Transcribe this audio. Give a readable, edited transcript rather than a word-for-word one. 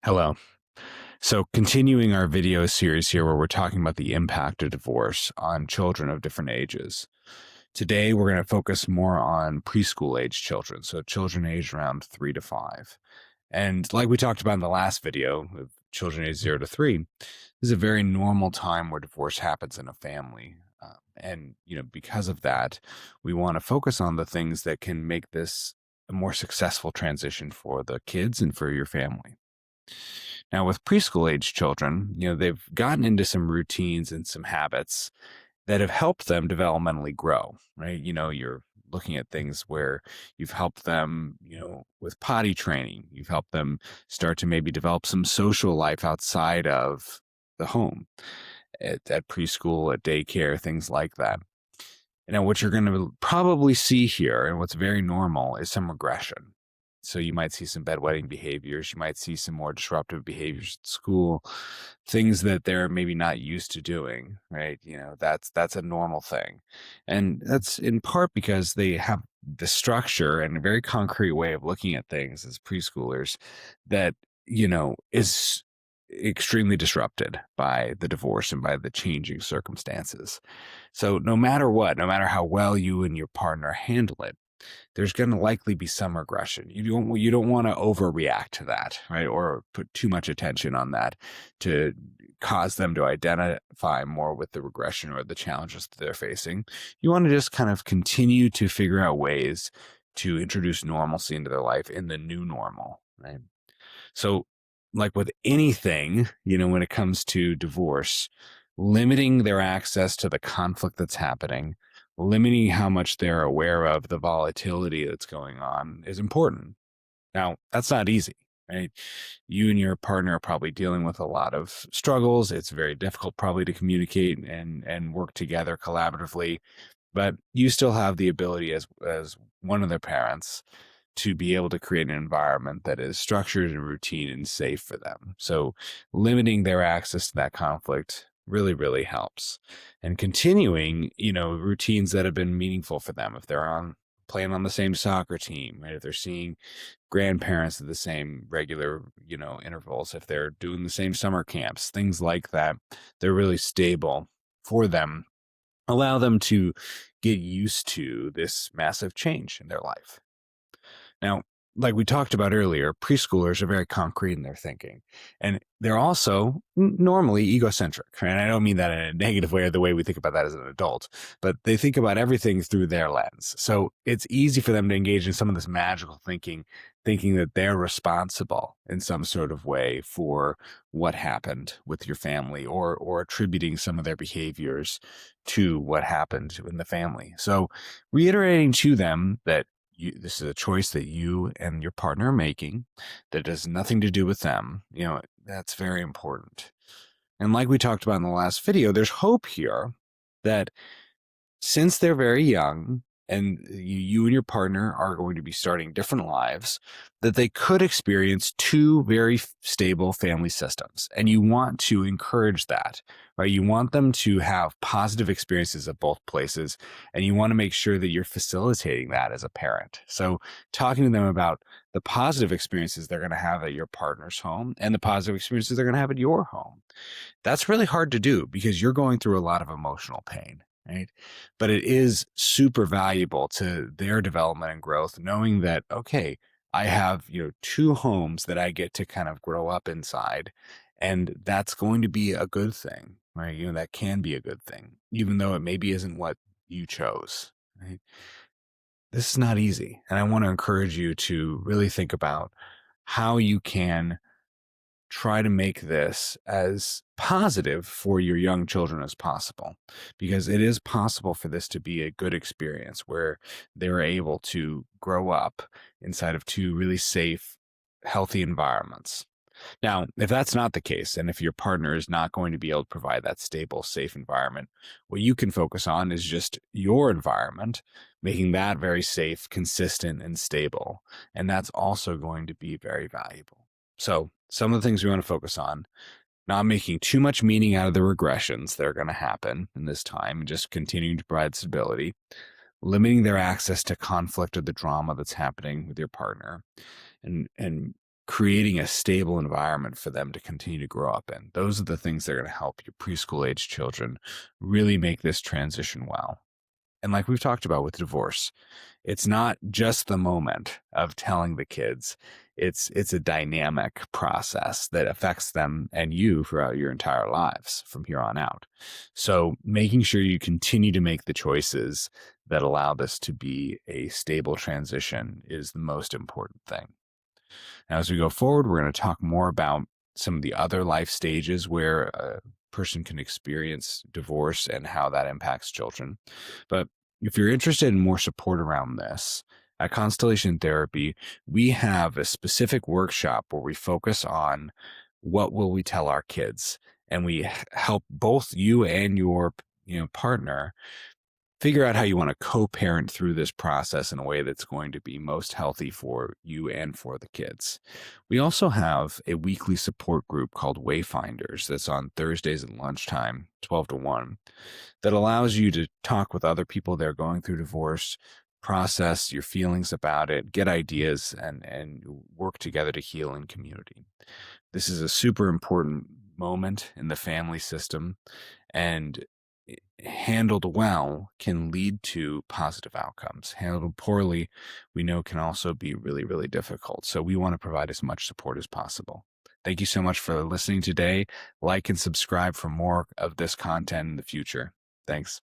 Hello. So, continuing our video series here where we're talking about the impact of divorce on children of different ages. Today, we're going to focus more on preschool age children, so children aged around 3 to 5. And like we talked about in the last video, with children aged 0 to 3, this is a very normal time where divorce happens in a family. Because of that, we want to focus on the things that can make this a more successful transition for the kids and for your family. Now, with preschool age children, they've gotten into some routines and some habits that have helped them developmentally grow, right? You're looking at things where you've helped them, with potty training, you've helped them start to maybe develop some social life outside of the home at preschool, at daycare, things like that. Now, what you're going to probably see here, and what's very normal, is some regression. So you might see some bedwetting behaviors. You might see some more disruptive behaviors at school, things that they're maybe not used to doing, right? That's a normal thing. And that's in part because they have the structure and a very concrete way of looking at things as preschoolers that, is extremely disrupted by the divorce and by the changing circumstances. So no matter what, no matter how well you and your partner handle it, there's going to likely be some regression. You don't want to overreact to that, right? Or put too much attention on that to cause them to identify more with the regression or the challenges that they're facing. You want to just kind of continue to figure out ways to introduce normalcy into their life in the new normal, right? So, like with anything, when it comes to divorce, limiting their access to the conflict that's happening, limiting how much they're aware of the volatility that's going on is important. Now, that's not easy, right? You and your partner are probably dealing with a lot of struggles. It's very difficult probably to communicate and work together collaboratively, but you still have the ability as one of their parents to be able to create an environment that is structured and routine and safe for them. So limiting their access to that conflict really, really helps. And continuing, routines that have been meaningful for them. If they're playing on the same soccer team, right? If they're seeing grandparents at the same regular, intervals, if they're doing the same summer camps, things like that, they're really stable for them. Allow them to get used to this massive change in their life. Now, like we talked about earlier, preschoolers are very concrete in their thinking, and they're also normally egocentric. And I don't mean that in a negative way or the way we think about that as an adult, but they think about everything through their lens. So it's easy for them to engage in some of this magical thinking, thinking that they're responsible in some sort of way for what happened with your family, or attributing some of their behaviors to what happened in the family. So reiterating to them that this is a choice that you and your partner are making that has nothing to do with them. That's very important. And like we talked about in the last video, there's hope here that since they're very young and you and your partner are going to be starting different lives, that they could experience two very stable family systems. And you want to encourage that, right? You want them to have positive experiences at both places, and you want to make sure that you're facilitating that as a parent. So talking to them about the positive experiences they're going to have at your partner's home and the positive experiences they're going to have at your home. That's really hard to do because you're going through a lot of emotional pain. Right. But it is super valuable to their development and growth, knowing that, okay, I have, two homes that I get to kind of grow up inside. And that's going to be a good thing, right? That can be a good thing, even though it maybe isn't what you chose. Right. This is not easy. And I want to encourage you to really think about how you can try to make this as positive for your young children as possible, because it is possible for this to be a good experience where they're able to grow up inside of two really safe, healthy environments. Now, if that's not the case, and if your partner is not going to be able to provide that stable, safe environment, what you can focus on is just your environment, making that very safe, consistent, and stable. And that's also going to be very valuable. So some of the things we want to focus on: not making too much meaning out of the regressions that are going to happen in this time, and just continuing to provide stability, limiting their access to conflict or the drama that's happening with your partner, and creating a stable environment for them to continue to grow up in. Those are the things that are going to help your preschool age children really make this transition well. And like we've talked about with divorce, it's not just the moment of telling the kids. It's a dynamic process that affects them and you throughout your entire lives from here on out. So making sure you continue to make the choices that allow this to be a stable transition is the most important thing. Now, as we go forward, we're going to talk more about some of the other life stages where a person can experience divorce and how that impacts children. But if you're interested in more support around this, at Constellation Therapy, we have a specific workshop where we focus on what will we tell our kids, and we help both you and your partner figure out how you want to co-parent through this process in a way that's going to be most healthy for you and for the kids. We also have a weekly support group called Wayfinders that's on Thursdays at lunchtime, 12 to 1, that allows you to talk with other people that are going through divorce, process your feelings about it, get ideas, and work together to heal in community. This is a super important moment in the family system, and handled well can lead to positive outcomes. Handled poorly, we know can also be really, really difficult. So we want to provide as much support as possible. Thank you so much for listening today. Like and subscribe for more of this content in the future. Thanks.